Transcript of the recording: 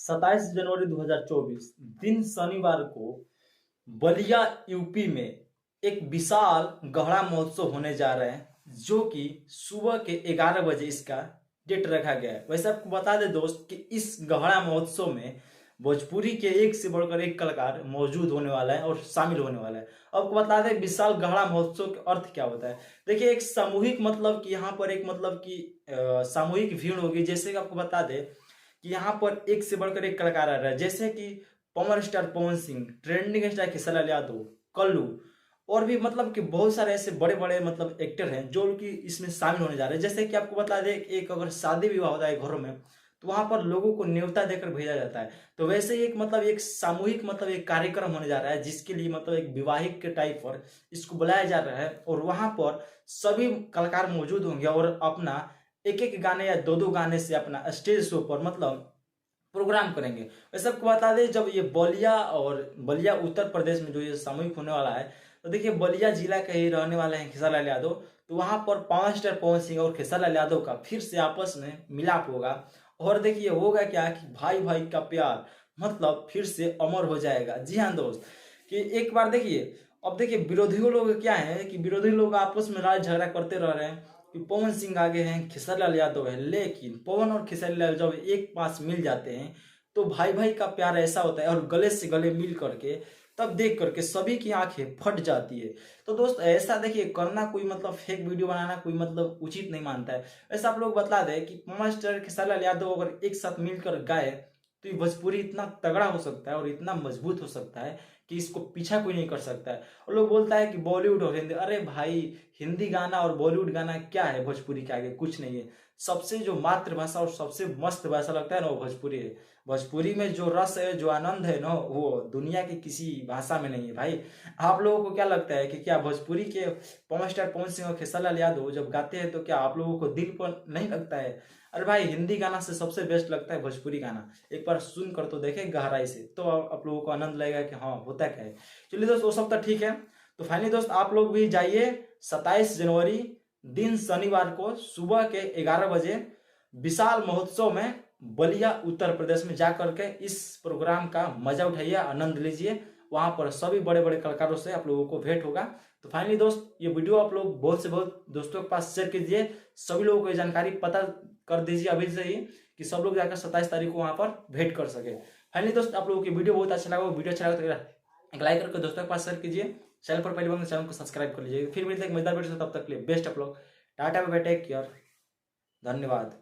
27 जनवरी 2024 दिन शनिवार को बलिया यूपी में एक विशाल गहरा महोत्सव होने जा रहे हैं, जो कि सुबह के 11 बजे इसका डेट रखा गया है। वैसे आपको बता दें दोस्त कि इस गहरा महोत्सव में भोजपुरी के एक से बढ़कर एक कलाकार मौजूद होने वाला है और शामिल होने वाला है। आपको बता दें विशाल गहरा महोत्सव का अर्थ क्या होता है। देखिए, एक सामूहिक मतलब कि यहाँ पर एक मतलब कि सामूहिक भीड़ होगी। जैसे कि आपको बता दें कि यहाँ पर एक से बढ़कर एक कलाकार आ रहा है, जैसे कि पवन star Pawan Singh, trending star Khesari Yadav, Kullu और भी मतलब कि बहुत सारे ऐसे बड़े बड़े मतलब एक्टर हैं जो कि इसमें शामिल होने जा रहे हैं। जैसे कि आपको बता दें, एक अगर शादी विवाह होता है घरों में तो वहां पर लोगों को न्योता देकर भेजा जाता है। तो वैसे ही एक मतलब एक सामूहिक मतलब एक कार्यक्रम होने जा रहा है, जिसके लिए मतलब एक विवाहिक के टाइप पर इसको बुलाया जा रहा है और वहां पर सभी कलाकार मौजूद होंगे और अपना एक एक गाने या दो दो गाने से अपना स्टेज शो पर मतलब प्रोग्राम करेंगे। वैसे आपको बता दें, जब ये बलिया उत्तर प्रदेश में जो ये सामूहिक होने वाला है, तो देखिए बलिया जिला के ही रहने वाले हैं खेसारी लाल यादव। तो वहां पर पवन स्टार पवन सिंह और खेसारी लाल यादव का फिर से आपस में मिलाप होगा। और देखिए होगा क्या कि भाई भाई का प्यार मतलब फिर से अमर हो जाएगा। जी हाँ दोस्त, कि एक बार देखिए, अब देखिए विरोधियों लोग क्या है कि विरोधी लोग आपस में लड़ाई झगड़ा करते रह रहे हैं कि पवन सिंह आगे हैं, खेसारी लाल यादव है, लेकिन पवन और खेसारी लाल जब एक पास मिल जाते हैं तो भाई भाई का प्यार ऐसा होता है और गले से गले मिल करके तब देख करके सभी की आंखें फट जाती है। तो दोस्त ऐसा देखिए करना कोई मतलब फेक वीडियो बनाना कोई मतलब उचित नहीं मानता है। ऐसा आप लोग बता दें कि पवन स्टार खेसारी लाल यादव अगर एक साथ मिलकर गाए तो ये भोजपुरी इतना तगड़ा हो सकता है और इतना मजबूत हो सकता है कि इसको पीछा कोई नहीं कर सकता है। और लोग बोलता है कि बॉलीवुड और हिंदी, अरे भाई हिंदी गाना और बॉलीवुड गाना क्या है भोजपुरी के आगे, कुछ नहीं है। सबसे जो मातृभाषा और सबसे मस्त भाषा लगता है ना वो भोजपुरी है। भोजपुरी में जो रस है, जो आनंद है ना, वो दुनिया की किसी भाषा में नहीं है भाई। आप लोगों को क्या लगता है कि क्या भोजपुरी के पवन स्टार पवन सिंह और खेसारी लाल यादव जब गाते हैं तो क्या आप लोगों को दिल पर नहीं लगता है? अरे भाई हिंदी गाना से सबसे बेस्ट लगता है भोजपुरी गाना। एक बार सुन कर तो देखें गहराई से, तो आप लोगों को आनंद लगेगा कि हाँ होता क्या है। चलिए दोस्त, वो सब तो ठीक है। तो फाइनली दोस्त आप लोग भी जाइए 27 जनवरी दिन शनिवार को सुबह के 11 बजे विशाल महोत्सव में बलिया उत्तर प्रदेश में जा करके इस प्रोग्राम का मजा उठाइए, आनंद लीजिए। वहां पर सभी बड़े बड़े कलाकारों से आप लोगों को भेंट होगा। तो फाइनली दोस्त ये वीडियो आप लोग बहुत से बहुत दोस्तों के पास शेयर कीजिए, सभी लोगों को ये जानकारी पता कर दीजिए अभी से ही, कि सब लोग जाकर 27 तारीख को वहां पर भेंट कर सके। फाइनली दोस्त आप लोगों की वीडियो बहुत अच्छा लगा, वीडियो अच्छा लगा तो एक लाइक करके दोस्तों के पास शेयर कीजिए। चैनल पर पहली बार चैनल को सब्सक्राइब कर लीजिए। फिर मिलते हैं एक मजेदार वीडियो से, तब तक के लिए बेस्ट आप लोग tata bye bye, take care, धन्यवाद।